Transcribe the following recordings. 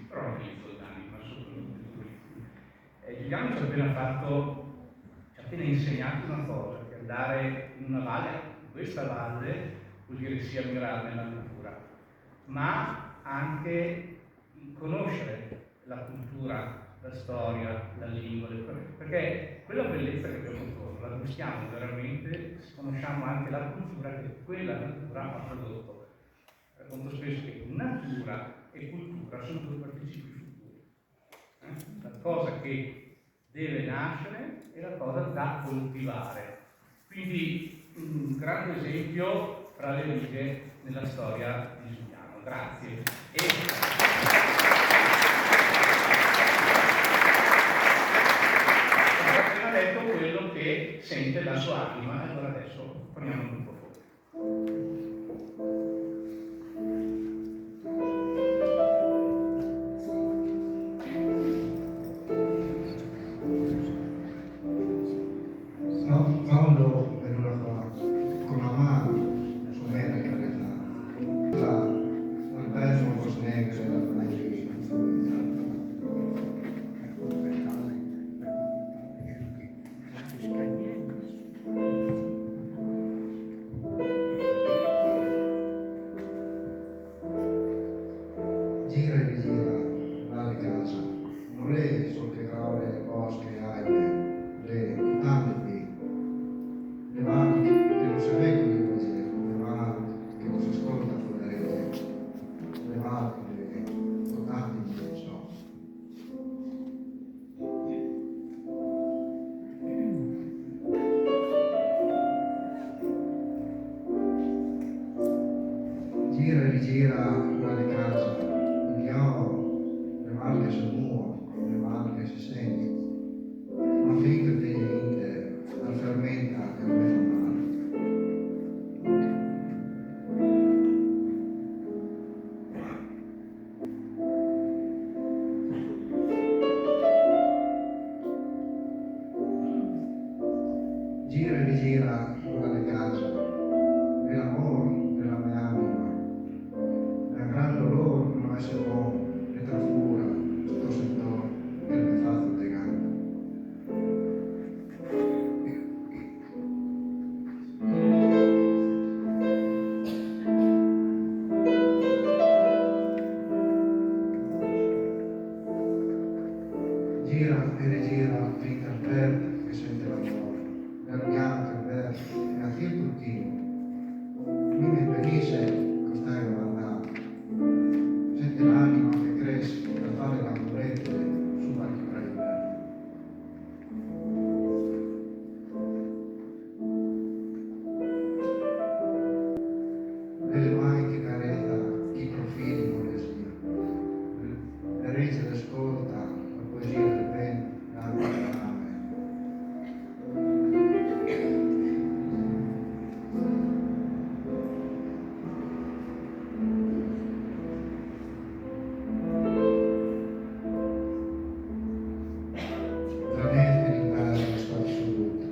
però anche i soldati, ma soprattutto i turisti. Giuliano ci ha appena fatto, ci ha appena insegnato una cosa, che andare in una valle, in questa valle, vuol dire sia ammirarne la natura, ma anche conoscere la cultura, la storia, la lingua, perché quella bellezza che abbiamo intorno la gustiamo veramente se conosciamo anche la cultura che quella natura ha prodotto. Racconto spesso che natura e cultura sono due participi futuri. La cosa che deve nascere e la cosa da coltivare. Quindi un grande esempio fra le righe nella storia di Giuliano. Grazie. Ho appena detto quello che sente la sua anima, allora adesso parliamo un po'. Quando è venuta con la mano su me la carità, la bella cosa negra e la gira e rigira, va di casa, non le solche bosche, aine, le tante le mani che non si leggono in Vangelo, le mani che non si ascolta fuori dalle rete, le mani che contanti in senso. Gira e rigira la di casa, il chiamo, le mani che si muovono, le mani che si sentono, ma finché te niente, la fermenta che non mi fa male. Gira e rigira la di casa, nell'amore della mia anima, nel gran dolore non essere uomo, e trafura, sto settore, che mi fa fatigare. Gira e rigira finché il verde che sente l'amore, nel bianco e verde, e a fil continuo. Mi impedisce costare guardare, sente l'anima che cresce per fare la muretta su qualche preda. Nelle mani che carezza chi profili poesia, le regge ascolta la poesia del vento, l'alba della nave. Veramente l'imparare la storia assoluta,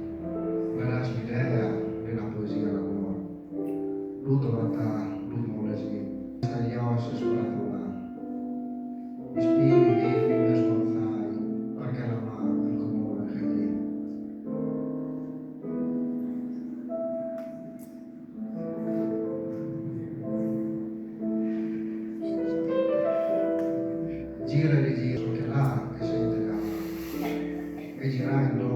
la idea della poesia d'amore. Ludo vata, ludo molesi, stagliose sulla tavola. I spini vivi mi smorzai, perché la mano il comune che lì. Gira e rigira, che là che sente la mano, e gira in loro.